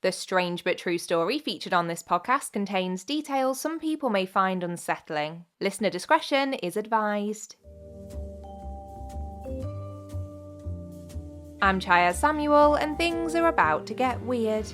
The strange but true story featured on this podcast contains details some people may find unsettling. Listener discretion is advised. I'm Chyaz Samuel, and things are about to get weird.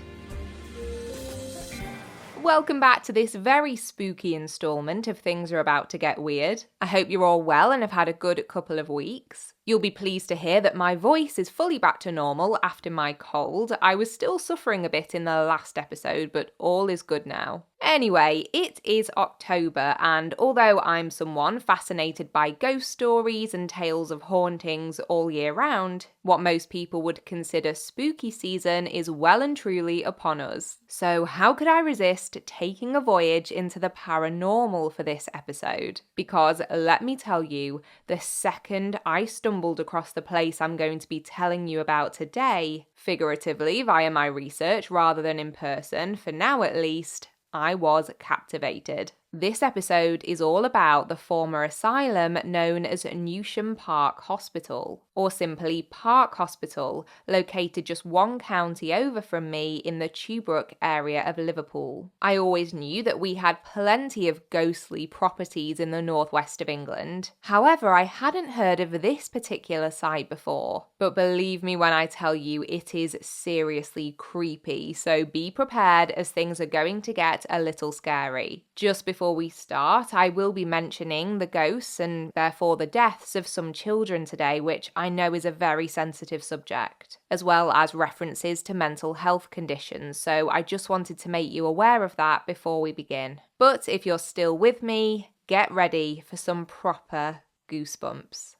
Welcome back to this very spooky instalment of Things Are About to Get Weird. I hope you're all well and have had a good couple of weeks. You'll be pleased to hear that my voice is fully back to normal after my cold. I was still suffering a bit in the last episode, but all is good now. Anyway, it is October, and although I'm someone fascinated by ghost stories and tales of hauntings all year round, what most people would consider spooky season is well and truly upon us. So how could I resist taking a voyage into the paranormal for this episode? Because let me tell you, the second I stumbled across the place I'm going to be telling you about today, figuratively via my research rather than in person, for now at least, I was captivated. This episode is all about the former asylum known as Newsham Park Hospital, or simply Park Hospital, located just one county over from me in the Tuebrook area of Liverpool. I always knew that we had plenty of ghostly properties in the northwest of England. However, I hadn't heard of this particular site before. But believe me when I tell you, it is seriously creepy, so be prepared as things are going to get a little scary. Just before we start, I will be mentioning the ghosts and therefore the deaths of some children today, which I know is a very sensitive subject, as well as references to mental health conditions, so I just wanted to make you aware of that before we begin. But if you're still with me, get ready for some proper goosebumps.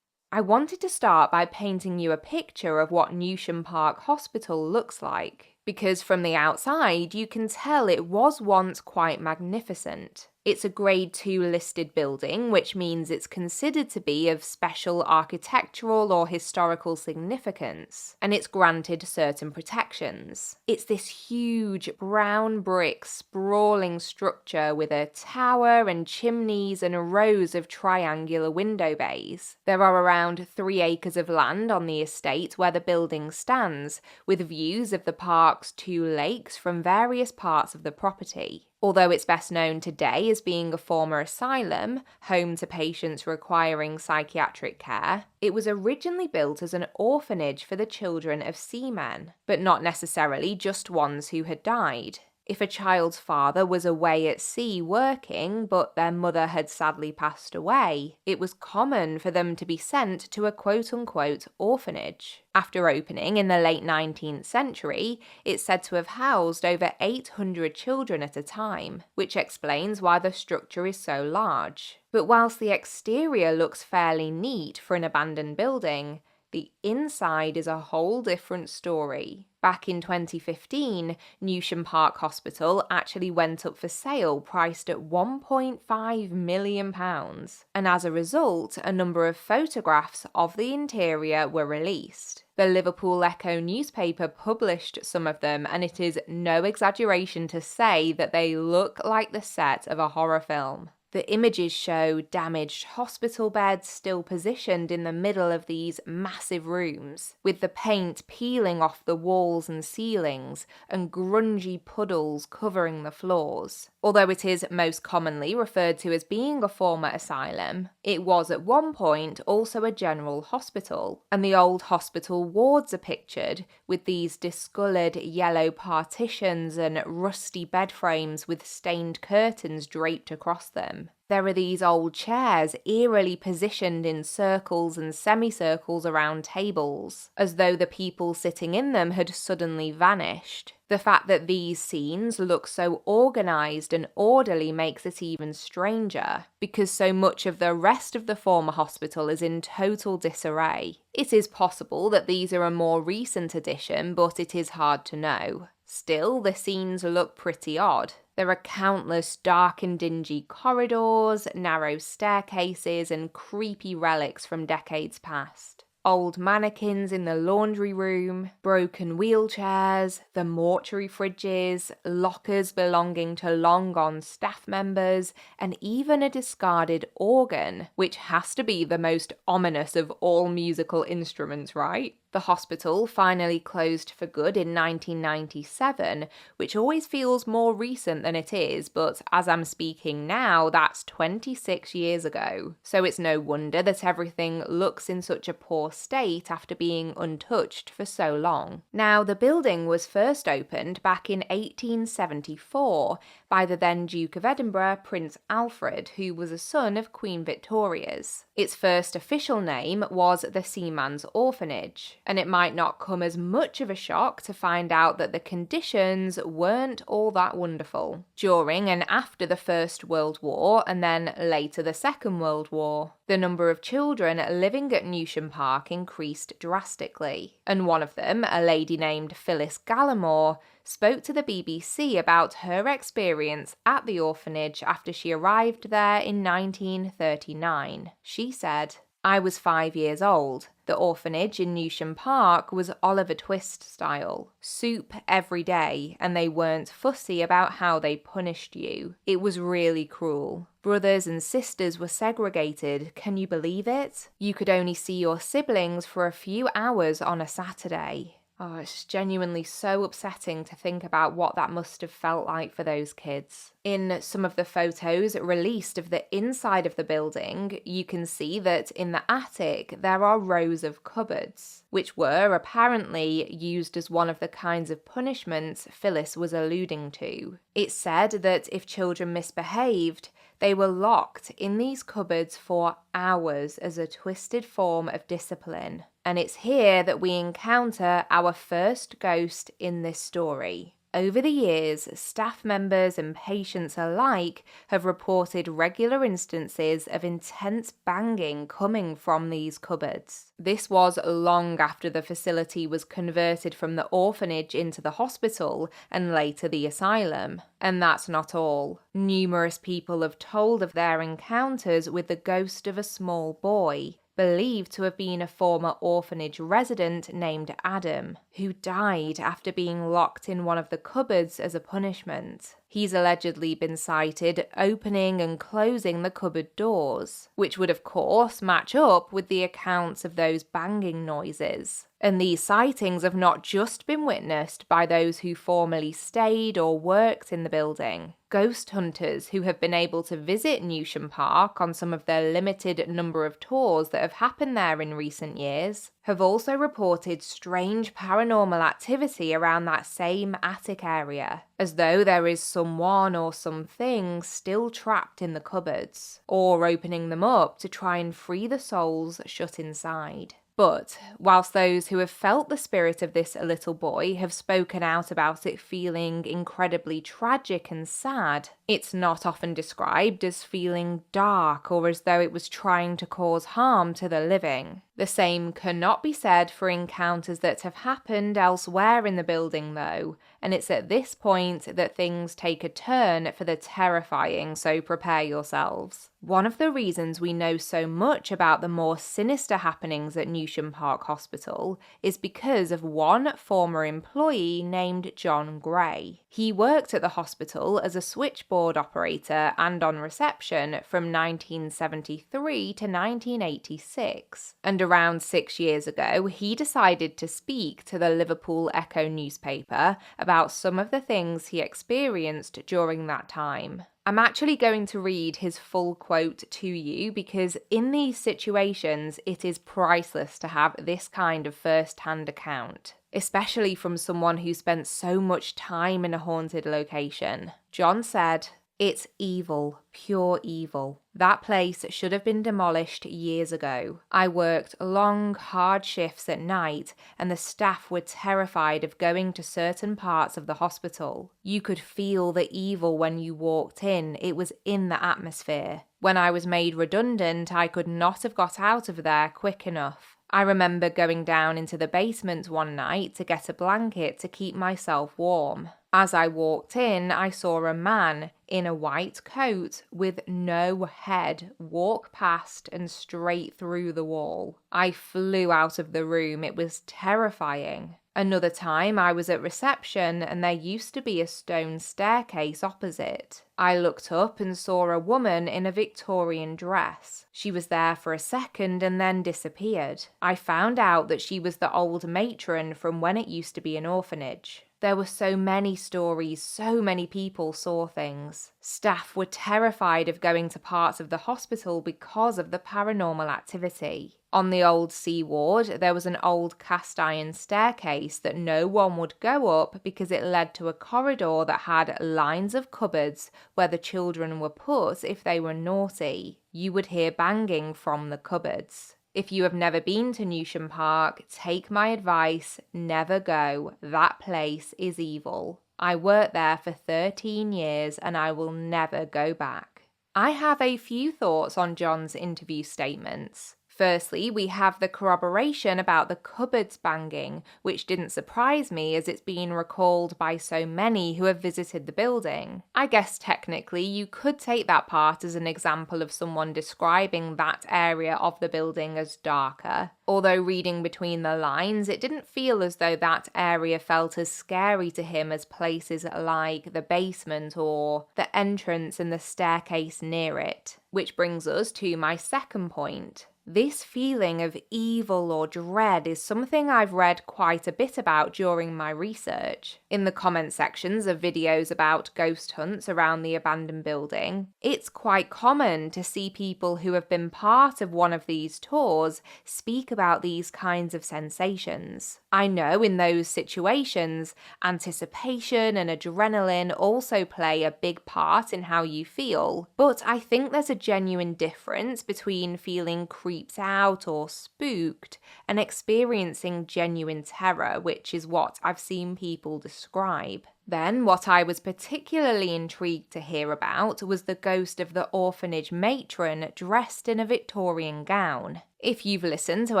I wanted to start by painting you a picture of what Newsham Park Hospital looks like, because from the outside you can tell it was once quite magnificent. It's a Grade 2 listed building, which means it's considered to be of special architectural or historical significance, and it's granted certain protections. It's this huge brown brick sprawling structure with a tower and chimneys and rows of triangular window bays. There are around 3 acres of land on the estate where the building stands, with views of the park's 2 lakes from various parts of the property. Although it's best known today as being a former asylum, home to patients requiring psychiatric care, it was originally built as an orphanage for the children of seamen, but not necessarily just ones who had died. If a child's father was away at sea working, but their mother had sadly passed away, it was common for them to be sent to a quote-unquote orphanage. After opening in the late 19th century, it's said to have housed over 800 children at a time, which explains why the structure is so large. But whilst the exterior looks fairly neat for an abandoned building, the inside is a whole different story. Back in 2015, Newsham Park Hospital actually went up for sale priced at £1.5 million, and as a result, a number of photographs of the interior were released. The Liverpool Echo newspaper published some of them, and it is no exaggeration to say that they look like the set of a horror film. The images show damaged hospital beds still positioned in the middle of these massive rooms, with the paint peeling off the walls and ceilings and grungy puddles covering the floors. Although it is most commonly referred to as being a former asylum, it was at one point also a general hospital, and the old hospital wards are pictured with these discoloured yellow partitions and rusty bed frames with stained curtains draped across them. There are these old chairs eerily positioned in circles and semicircles around tables, as though the people sitting in them had suddenly vanished. The fact that these scenes look so organised and orderly makes it even stranger, because so much of the rest of the former hospital is in total disarray. It is possible that these are a more recent addition, but it is hard to know. Still, the scenes look pretty odd. There are countless dark and dingy corridors, narrow staircases, and creepy relics from decades past. Old mannequins in the laundry room, broken wheelchairs, the mortuary fridges, lockers belonging to long-gone staff members, and even a discarded organ, which has to be the most ominous of all musical instruments, right? The hospital finally closed for good in 1997, which always feels more recent than it is, but as I'm speaking now, that's 26 years ago. So it's no wonder that everything looks in such a poor state after being untouched for so long. Now, the building was first opened back in 1874 by the then Duke of Edinburgh, Prince Alfred, who was a son of Queen Victoria's. Its first official name was the Seaman's Orphanage, and it might not come as much of a shock to find out that the conditions weren't all that wonderful. During and after the First World War, and then later the Second World War, the number of children living at Newsham Park increased drastically, and one of them, a lady named Phyllis Gallimore, spoke to the BBC about her experience at the orphanage after she arrived there in 1939. She said, "I was 5 years old. The orphanage in Newsham Park was Oliver Twist style. Soup every day, and they weren't fussy about how they punished you. It was really cruel. Brothers and sisters were segregated, can you believe it? You could only see your siblings for a few hours on a Saturday." Oh, it's genuinely so upsetting to think about what that must have felt like for those kids. In some of the photos released of the inside of the building, you can see that in the attic there are rows of cupboards, which were apparently used as one of the kinds of punishments Phyllis was alluding to. It said that if children misbehaved, they were locked in these cupboards for hours as a twisted form of discipline. And it's here that we encounter our first ghost in this story. Over the years, staff members and patients alike have reported regular instances of intense banging coming from these cupboards. This was long after the facility was converted from the orphanage into the hospital and later the asylum. And that's not all. Numerous people have told of their encounters with the ghost of a small boy, believed to have been a former orphanage resident named Adam, who died after being locked in one of the cupboards as a punishment. He's allegedly been sighted opening and closing the cupboard doors, which would of course match up with the accounts of those banging noises. And these sightings have not just been witnessed by those who formerly stayed or worked in the building. Ghost hunters who have been able to visit Newsham Park on some of the limited number of tours that have happened there in recent years have also reported strange paranormal activity around that same attic area, as though there is someone or something still trapped in the cupboards, or opening them up to try and free the souls shut inside. But whilst those who have felt the spirit of this little boy have spoken out about it feeling incredibly tragic and sad, it's not often described as feeling dark or as though it was trying to cause harm to the living. The same cannot be said for encounters that have happened elsewhere in the building though, and it's at this point that things take a turn for the terrifying, so prepare yourselves. One of the reasons we know so much about the more sinister happenings at Newsham Park Hospital is because of one former employee named John Gray. He worked at the hospital as a switchboard operator and on reception from 1973 to 1986, and around 6 years ago he decided to speak to the Liverpool Echo newspaper about some of the things he experienced during that time. I'm actually going to read his full quote to you because in these situations it is priceless to have this kind of first-hand account, especially from someone who spent so much time in a haunted location. John said, "It's evil, pure evil. That place should have been demolished years ago. I worked long, hard shifts at night, and the staff were terrified of going to certain parts of the hospital. You could feel the evil when you walked in. It was in the atmosphere. When I was made redundant, I could not have got out of there quick enough. I remember going down into the basement one night to get a blanket to keep myself warm. As I walked in, I saw a man in a white coat with no head walk past and straight through the wall. I flew out of the room. It was terrifying. Another time I was at reception and there used to be a stone staircase opposite. I looked up and saw a woman in a Victorian dress. She was there for a second and then disappeared. I found out that she was the old matron from when it used to be an orphanage. There were so many stories, so many people saw things. Staff were terrified of going to parts of the hospital because of the paranormal activity. On the old C ward, there was an old cast iron staircase that no one would go up because it led to a corridor that had lines of cupboards where the children were put if they were naughty. You would hear banging from the cupboards. If you have never been to Newsham Park, take my advice, never go. That place is evil. I worked there for 13 years and I will never go back. I have a few thoughts on John's interview statements. Firstly, we have the corroboration about the cupboards banging, which didn't surprise me as it's been recalled by so many who have visited the building. I guess technically you could take that part as an example of someone describing that area of the building as darker. Although reading between the lines, it didn't feel as though that area felt as scary to him as places like the basement or the entrance and the staircase near it. Which brings us to my second point. This feeling of evil or dread is something I've read quite a bit about during my research. In the comment sections of videos about ghost hunts around the abandoned building, it's quite common to see people who have been part of one of these tours speak about these kinds of sensations. I know in those situations, anticipation and adrenaline also play a big part in how you feel, but I think there's a genuine difference between feeling creeped out or spooked and experiencing genuine terror, which is what I've seen people describe. Then, what I was particularly intrigued to hear about was the ghost of the orphanage matron dressed in a Victorian gown. If you've listened to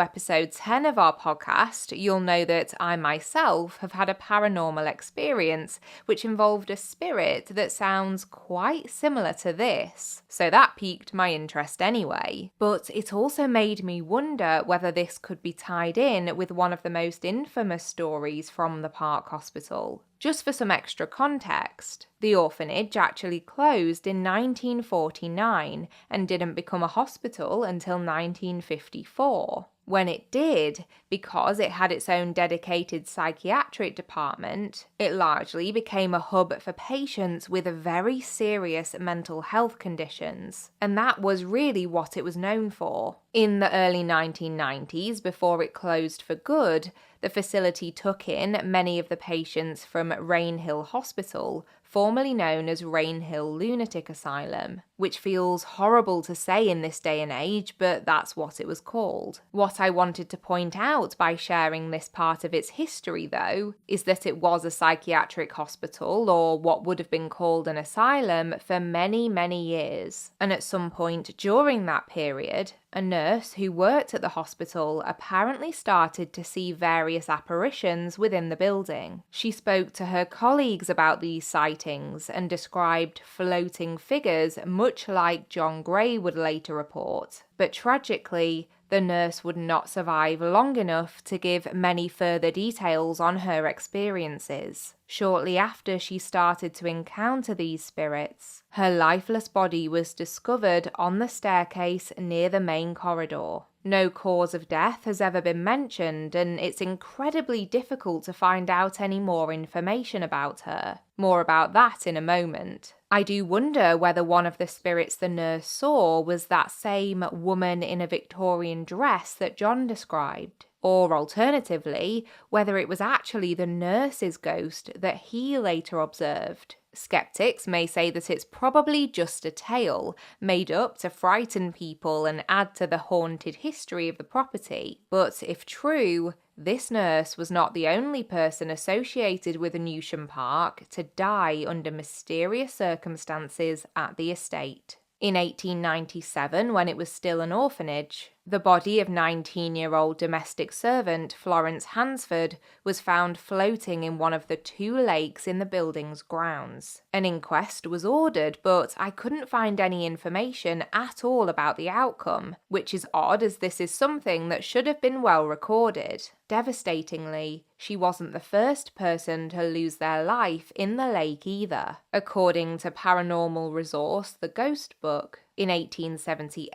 episode 10 of our podcast, you'll know that I myself have had a paranormal experience which involved a spirit that sounds quite similar to this. So that piqued my interest anyway. But it also made me wonder whether this could be tied in with one of the most infamous stories from the Park Hospital. Just for some extra context, the orphanage actually closed in 1949 and didn't become a hospital until 1954. When it did, because it had its own dedicated psychiatric department, it largely became a hub for patients with very serious mental health conditions, and that was really what it was known for. In the early 1990s, before it closed for good, the facility took in many of the patients from Rainhill Hospital, formerly known as Rainhill Lunatic Asylum, which feels horrible to say in this day and age, but that's what it was called. What I wanted to point out by sharing this part of its history, though, is that it was a psychiatric hospital, or what would have been called an asylum, for many, many years. And at some point during that period, a nurse who worked at the hospital apparently started to see various apparitions within the building. She spoke to her colleagues about these sightings and described floating figures much like John Gray would later report. But tragically, the nurse would not survive long enough to give many further details on her experiences. Shortly after she started to encounter these spirits, her lifeless body was discovered on the staircase near the main corridor. No cause of death has ever been mentioned, and it's incredibly difficult to find out any more information about her. More about that in a moment. I do wonder whether one of the spirits the nurse saw was that same woman in a Victorian dress that John described. Or alternatively, whether it was actually the nurse's ghost that he later observed. Skeptics may say that it's probably just a tale, made up to frighten people and add to the haunted history of the property. But if true, this nurse was not the only person associated with Newsham Park to die under mysterious circumstances at the estate. In 1897, when it was still an orphanage, The body of 19-year-old domestic servant Florence Hansford was found floating in one of the 2 lakes in the building's grounds. An inquest was ordered, but I couldn't find any information at all about the outcome, which is odd as this is something that should have been well recorded. Devastatingly, she wasn't the first person to lose their life in the lake either. According to paranormal resource The Ghost Book, in 1878,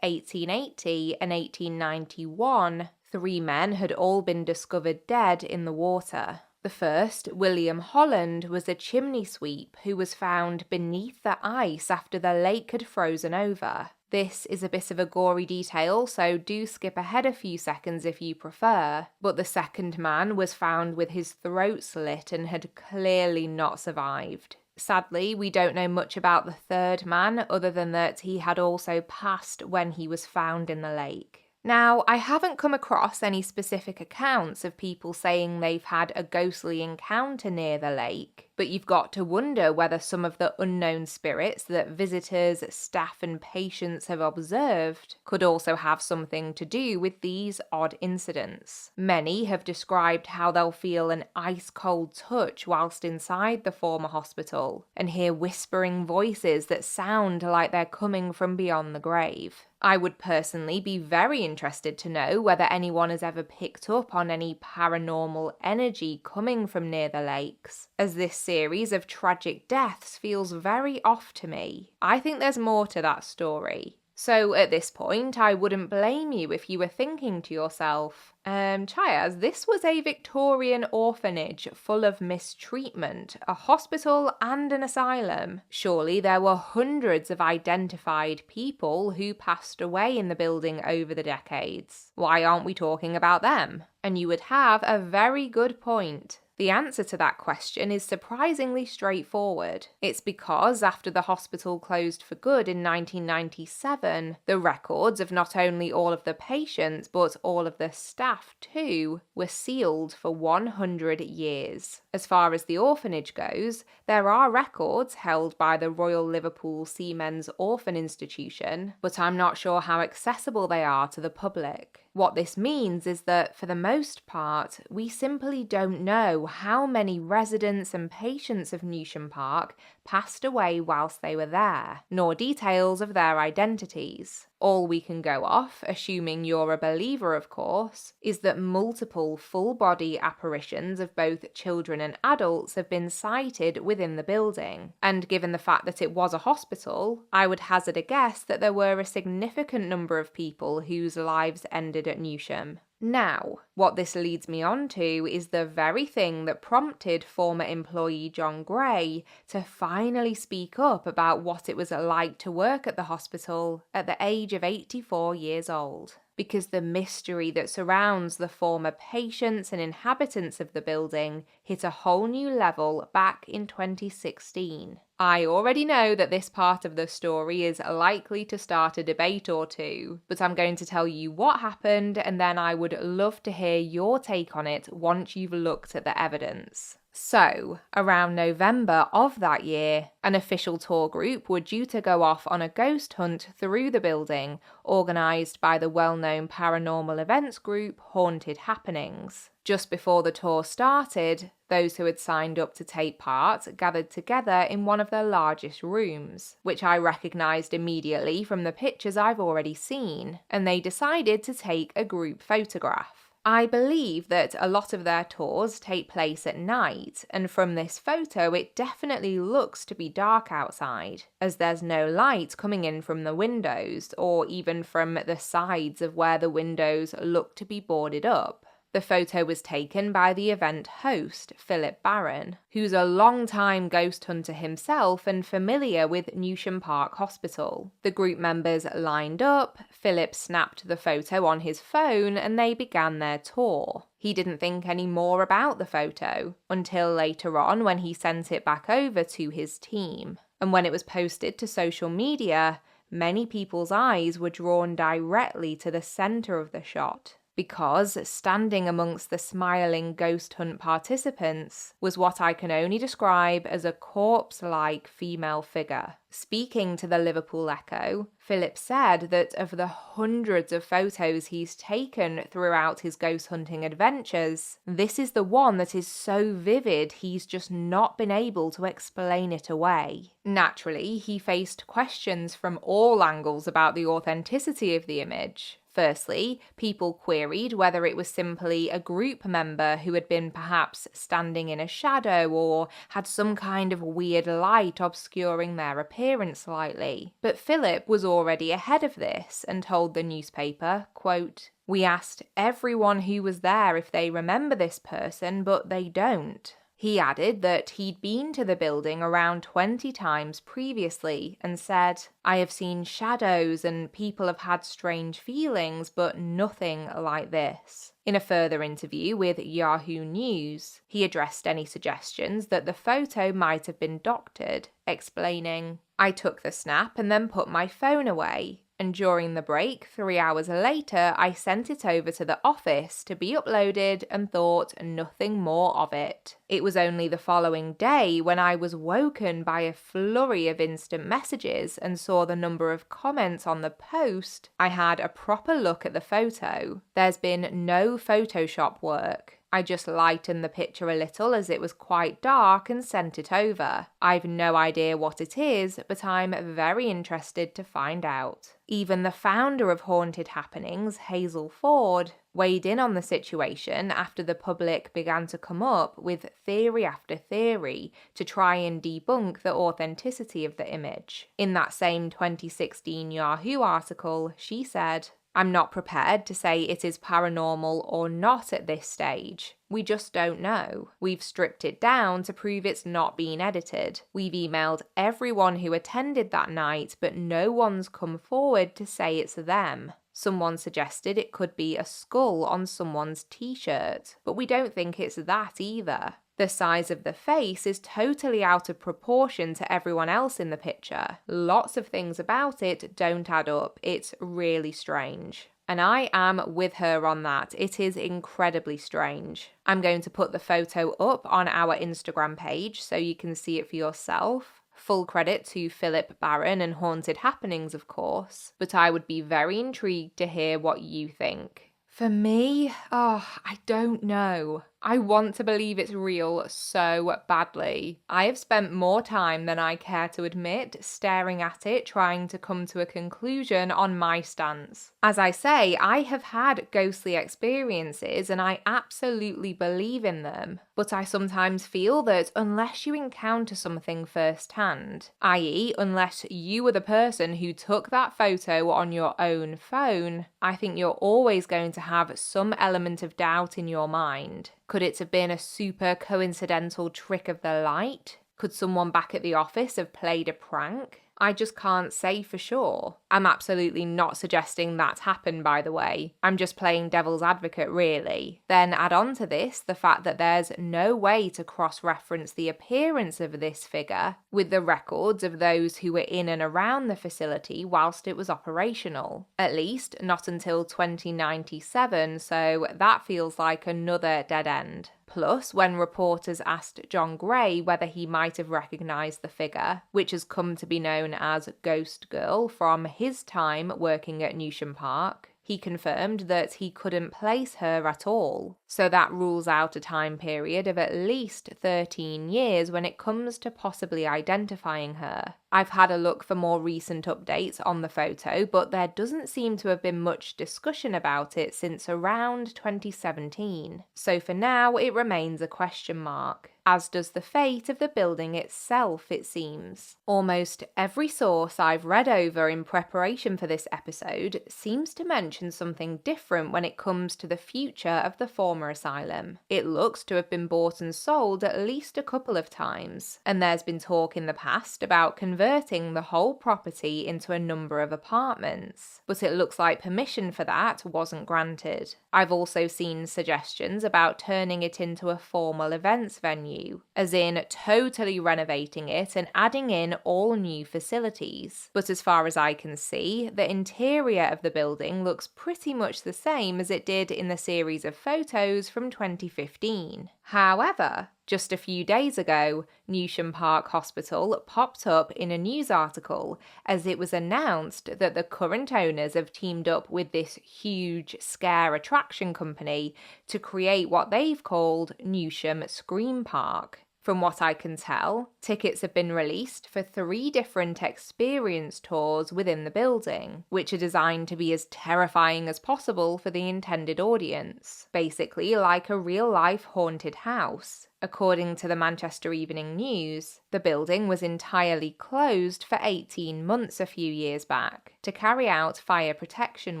1880, and 1891, 3 men had all been discovered dead in the water. The first, William Holland, was a chimney sweep who was found beneath the ice after the lake had frozen over. This is a bit of a gory detail, so do skip ahead a few seconds if you prefer, but the second man was found with his throat slit and had clearly not survived. Sadly, we don't know much about the third man other than that he had also passed when he was found in the lake. Now, I haven't come across any specific accounts of people saying they've had a ghostly encounter near the lake, but you've got to wonder whether some of the unknown spirits that visitors, staff and patients have observed could also have something to do with these odd incidents. Many have described how they'll feel an ice-cold touch whilst inside the former hospital and hear whispering voices that sound like they're coming from beyond the grave. I would personally be very interested to know whether anyone has ever picked up on any paranormal energy coming from near the lakes, as this series of tragic deaths feels very off to me. I think there's more to that story. So at this point, I wouldn't blame you if you were thinking to yourself, Chyaz, this was a Victorian orphanage full of mistreatment, a hospital and an asylum. Surely there were hundreds of identified people who passed away in the building over the decades. Why aren't we talking about them? And you would have a very good point. The answer to that question is surprisingly straightforward. It's because after the hospital closed for good in 1997, the records of not only all of the patients but all of the staff too were sealed for 100 years. As far as the orphanage goes, there are records held by the Royal Liverpool Seamen's Orphan Institution, but I'm not sure how accessible they are to the public. What this means is that, for the most part, we simply don't know how many residents and patients of Newsham Park passed away whilst they were there, nor details of their identities. All we can go off, assuming you're a believer of course, is that multiple full-body apparitions of both children and adults have been sighted within the building, and given the fact that it was a hospital, I would hazard a guess that there were a significant number of people whose lives ended at Newsham. Now, what this leads me on to is the very thing that prompted former employee John Gray to finally speak up about what it was like to work at the hospital at the age of 84 years old. Because the mystery that surrounds the former patients and inhabitants of the building hit a whole new level back in 2016. I already know that this part of the story is likely to start a debate or two, but I'm going to tell you what happened and then I would love to hear your take on it once you've looked at the evidence. So, around November of that year, an official tour group were due to go off on a ghost hunt through the building, organised by the well-known paranormal events group Haunted Happenings. Just before the tour started, those who had signed up to take part gathered together in one of the largest rooms, which I recognised immediately from the pictures I've already seen, and they decided to take a group photograph. I believe that a lot of their tours take place at night, and from this photo it definitely looks to be dark outside, as there's no light coming in from the windows, or even from the sides of where the windows look to be boarded up. The photo was taken by the event host, Philip Barron, who's a long-time ghost hunter himself and familiar with Newsham Park Hospital. The group members lined up, Philip snapped the photo on his phone, and they began their tour. He didn't think any more about the photo, until later on when he sent it back over to his team. And when it was posted to social media, many people's eyes were drawn directly to the centre of the shot. because standing amongst the smiling ghost hunt participants was what I can only describe as a corpse-like female figure. Speaking to the Liverpool Echo, Philip said that of the hundreds of photos he's taken throughout his ghost hunting adventures, this is the one that is so vivid he's just not been able to explain it away. Naturally, he faced questions from all angles about the authenticity of the image. Firstly, people queried whether it was simply a group member who had been perhaps standing in a shadow or had some kind of weird light obscuring their appearance slightly. But Philip was already ahead of this and told the newspaper, quote, "We asked everyone who was there if they remember this person, but they don't." He added that he'd been to the building around 20 times previously and said, "I have seen shadows and people have had strange feelings, but nothing like this." In a further interview with Yahoo News, he addressed any suggestions that the photo might have been doctored, explaining, "I took the snap and then put my phone away. And during the break, 3 hours later, I sent it over to the office to be uploaded and thought nothing more of it. It was only the following day when I was woken by a flurry of instant messages and saw the number of comments on the post. I had a proper look at the photo. There's been no Photoshop work. I just lightened the picture a little as it was quite dark and sent it over. I've no idea what it is, but I'm very interested to find out." Even the founder of Haunted Happenings, Hazel Ford, weighed in on the situation after the public began to come up with theory after theory to try and debunk the authenticity of the image. In that same 2016 Yahoo article, she said, "I'm not prepared to say it is paranormal or not at this stage. We just don't know. We've stripped it down to prove it's not being edited. We've emailed everyone who attended that night, but no one's come forward to say it's them. Someone suggested it could be a skull on someone's t-shirt, but we don't think it's that either. The size of the face is totally out of proportion to everyone else in the picture. Lots of things about it don't add up. It's really strange." And I am with her on that. It is incredibly strange. I'm going to put the photo up on our Instagram page so you can see it for yourself. Full credit to Philip Barron and Haunted Happenings, of course, but I would be very intrigued to hear what you think. For me, I don't know. I want to believe it's real so badly. I have spent more time than I care to admit staring at it, trying to come to a conclusion on my stance. As I say, I have had ghostly experiences and I absolutely believe in them, but I sometimes feel that unless you encounter something firsthand, i.e. unless you were the person who took that photo on your own phone, I think you're always going to have some element of doubt in your mind. Could it have been a super coincidental trick of the light? Could someone back at the office have played a prank? I just can't say for sure. I'm absolutely not suggesting that happened, by the way. I'm just playing devil's advocate, really. Then add on to this the fact that there's no way to cross-reference the appearance of this figure with the records of those who were in and around the facility whilst it was operational. At least not until 2097, so that feels like another dead end. Plus, when reporters asked John Gray whether he might have recognised the figure, which has come to be known as Ghost Girl from his time working at Newsham Park, he confirmed that he couldn't place her at all. So that rules out a time period of at least 13 years when it comes to possibly identifying her. I've had a look for more recent updates on the photo, but there doesn't seem to have been much discussion about it since around 2017. So for now, it remains a question mark, as does the fate of the building itself, it seems. Almost every source I've read over in preparation for this episode seems to mention something different when it comes to the future of the former trauma asylum. It looks to have been bought and sold at least a couple of times, and there's been talk in the past about converting the whole property into a number of apartments, but it looks like permission for that wasn't granted. I've also seen suggestions about turning it into a formal events venue, as in totally renovating it and adding in all new facilities. But as far as I can see, the interior of the building looks pretty much the same as it did in the series of photos from 2015. However, just a few days ago, Newsham Park Hospital popped up in a news article as it was announced that the current owners have teamed up with this huge scare attraction company to create what they've called Newsham Scream Park. From what I can tell, tickets have been released for 3 different experience tours within the building, which are designed to be as terrifying as possible for the intended audience, basically like a real-life haunted house. According to the Manchester Evening News, the building was entirely closed for 18 months a few years back to carry out fire protection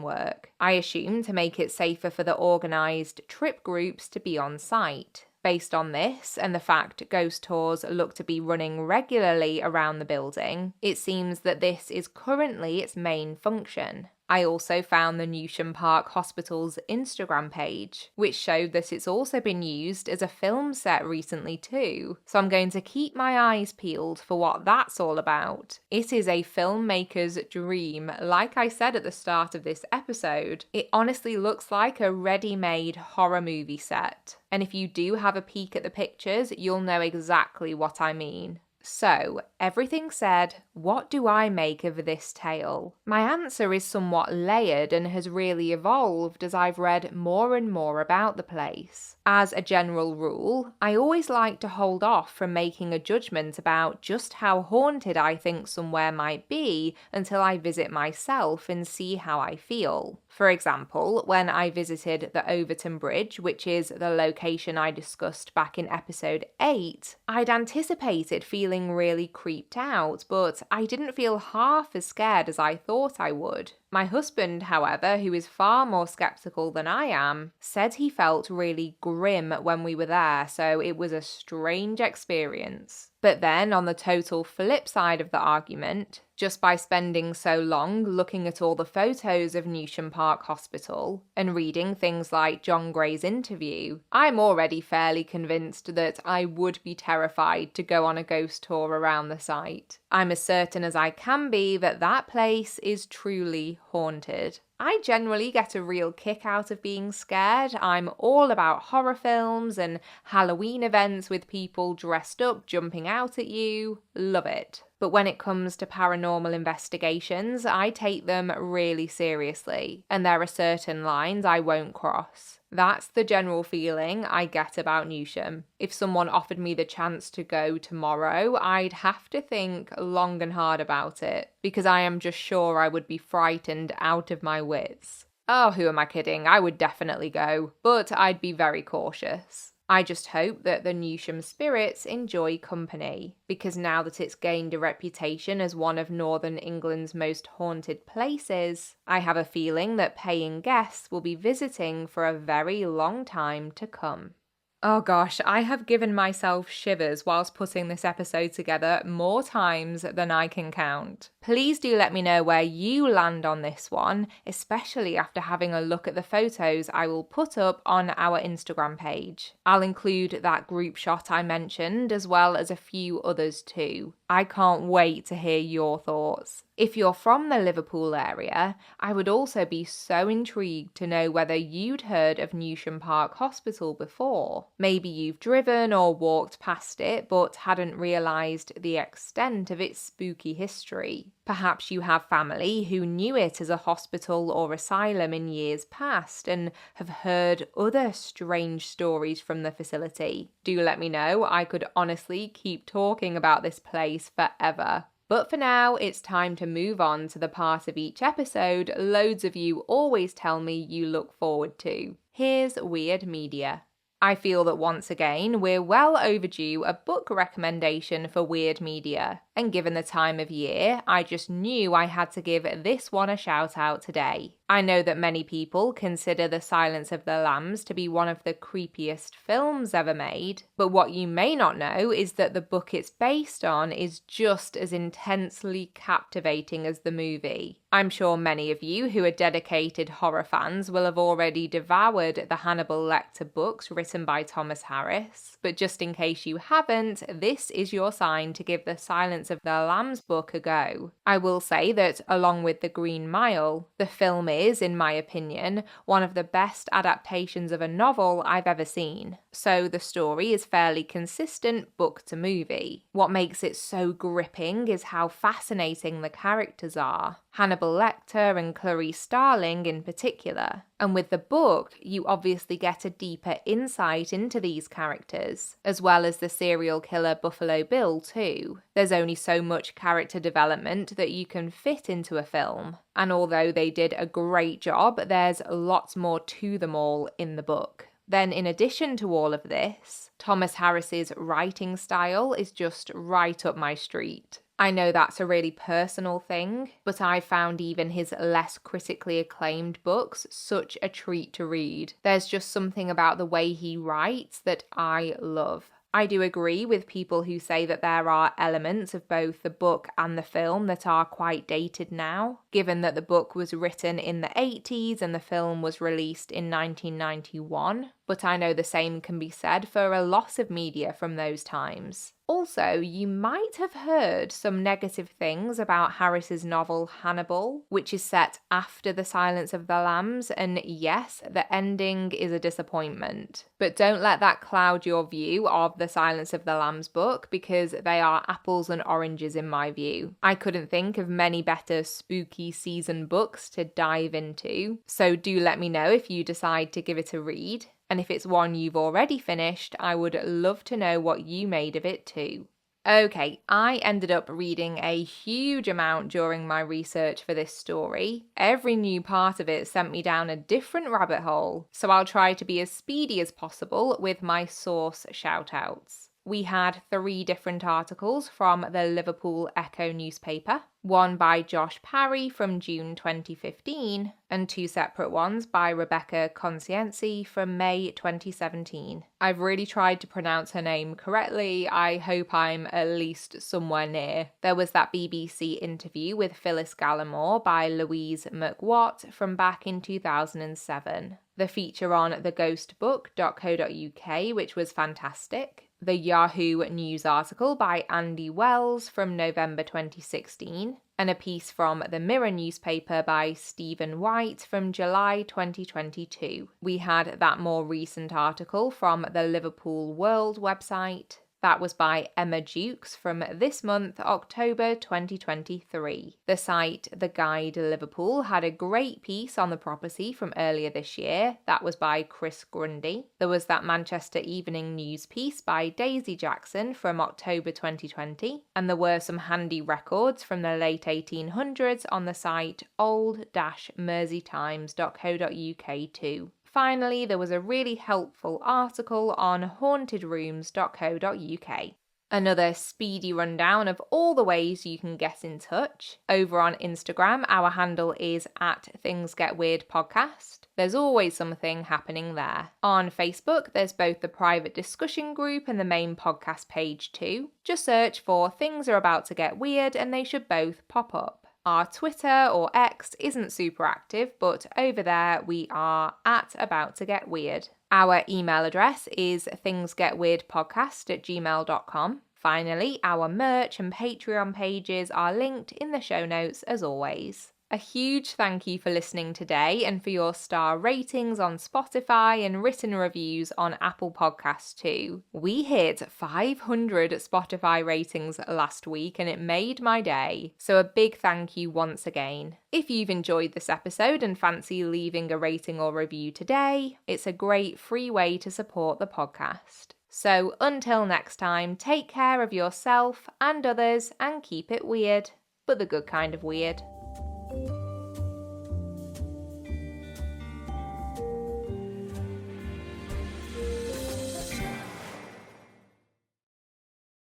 work, I assume to make it safer for the organised trip groups to be on site. Based on this and the fact ghost tours look to be running regularly around the building, it seems that this is currently its main function. I also found the Newsham Park Hospital's Instagram page, which showed that it's also been used as a film set recently too, so I'm going to keep my eyes peeled for what that's all about. It is a filmmaker's dream, like I said at the start of this episode. It honestly looks like a ready-made horror movie set, and if you do have a peek at the pictures, you'll know exactly what I mean. So, everything said, what do I make of this tale? My answer is somewhat layered and has really evolved as I've read more and more about the place. As a general rule, I always like to hold off from making a judgment about just how haunted I think somewhere might be until I visit myself and see how I feel. For example, when I visited the Overton Bridge, which is the location I discussed back in episode 8, I'd anticipated feeling really creeped out, but I didn't feel half as scared as I thought I would. My husband, however, who is far more skeptical than I am, said he felt really grim when we were there, so it was a strange experience. But then, on the total flip side of the argument, just by spending so long looking at all the photos of Newsham Park Hospital and reading things like John Gray's interview, I'm already fairly convinced that I would be terrified to go on a ghost tour around the site. I'm as certain as I can be that that place is truly haunted. I generally get a real kick out of being scared. I'm all about horror films and Halloween events with people dressed up jumping out at you. Love it. But when it comes to paranormal investigations, I take them really seriously, and there are certain lines I won't cross. That's the general feeling I get about Newsham. If someone offered me the chance to go tomorrow, I'd have to think long and hard about it, because I am just sure I would be frightened out of my wits. Oh, who am I kidding? I would definitely go, but I'd be very cautious. I just hope that the Newsham spirits enjoy company, because now that it's gained a reputation as one of Northern England's most haunted places, I have a feeling that paying guests will be visiting for a very long time to come. Oh gosh, I have given myself shivers whilst putting this episode together more times than I can count. Please do let me know where you land on this one, especially after having a look at the photos I will put up on our Instagram page. I'll include that group shot I mentioned as well as a few others too. I can't wait to hear your thoughts. If you're from the Liverpool area, I would also be so intrigued to know whether you'd heard of Newsham Park Hospital before. Maybe you've driven or walked past it but hadn't realised the extent of its spooky history. Perhaps you have family who knew it as a hospital or asylum in years past and have heard other strange stories from the facility. Do let me know. I could honestly keep talking about this place forever. But for now, it's time to move on to the part of each episode loads of you always tell me you look forward to. Here's Weird Media. I feel that once again, we're well overdue a book recommendation for Weird Media. And given the time of year, I just knew I had to give this one a shout out today. I know that many people consider The Silence of the Lambs to be one of the creepiest films ever made, but what you may not know is that the book it's based on is just as intensely captivating as the movie. I'm sure many of you who are dedicated horror fans will have already devoured the Hannibal Lecter books written by Thomas Harris, but just in case you haven't, this is your sign to give The Silence of the Lambs book a go. I will say that, along with The Green Mile, the film is, in my opinion, one of the best adaptations of a novel I've ever seen. So the story is fairly consistent book to movie. What makes it so gripping is how fascinating the characters are. Hannibal Lecter and Clarice Starling in particular. And with the book, you obviously get a deeper insight into these characters, as well as the serial killer Buffalo Bill too. There's only so much character development that you can fit into a film, and although they did a great job, there's lots more to them all in the book. Then in addition to all of this, Thomas Harris's writing style is just right up my street. I know that's a really personal thing, but I found even his less critically acclaimed books such a treat to read. There's just something about the way he writes that I love. I do agree with people who say that there are elements of both the book and the film that are quite dated now, given that the book was written in the 80s and the film was released in 1991, but I know the same can be said for a lot of media from those times. Also, you might have heard some negative things about Harris's novel Hannibal, which is set after The Silence of the Lambs, and yes, the ending is a disappointment. But don't let that cloud your view of The Silence of the Lambs book, because they are apples and oranges in my view. I couldn't think of many better spooky season books to dive into, so do let me know if you decide to give it a read. And if it's one you've already finished, I would love to know what you made of it too. Okay, I ended up reading a huge amount during my research for this story. Every new part of it sent me down a different rabbit hole, so I'll try to be as speedy as possible with my source shoutouts. We had 3 different articles from the Liverpool Echo newspaper, one by Josh Parry from June 2015, and 2 separate ones by Rebecca Conscienzi from May 2017. I've really tried to pronounce her name correctly. I hope I'm at least somewhere near. There was that BBC interview with Phyllis Gallimore by Louise McWatt from back in 2007. The feature on theghostbook.co.uk, which was fantastic. The Yahoo News article by Andy Wells from November 2016, and a piece from the Mirror newspaper by Stephen White from July 2022. We had that more recent article from the Liverpool World website. That was by Emma Jukes from this month, October 2023. The site The Guide Liverpool had a great piece on the property from earlier this year. That was by Chris Grundy. There was that Manchester Evening News piece by Daisy Jackson from October 2020. And there were some handy records from the late 1800s on the site old-merseytimes.co.uk too. Finally, there was a really helpful article on hauntedrooms.co.uk. Another speedy rundown of all the ways you can get in touch. Over on Instagram, our handle is @thingsgetweirdpodcast. There's always something happening there. On Facebook, there's both the private discussion group and the main podcast page too. Just search for Things Are About to Get Weird and they should both pop up. Our Twitter or X isn't super active, but over there we are @AboutToGetWeird. Our email address is thingsgetweirdpodcast@gmail.com. Finally, our merch and Patreon pages are linked in the show notes as always. A huge thank you for listening today and for your star ratings on Spotify and written reviews on Apple Podcasts too. We hit 500 Spotify ratings last week and it made my day. So a big thank you once again. If you've enjoyed this episode and fancy leaving a rating or review today, it's a great free way to support the podcast. So until next time, take care of yourself and others and keep it weird, but the good kind of weird.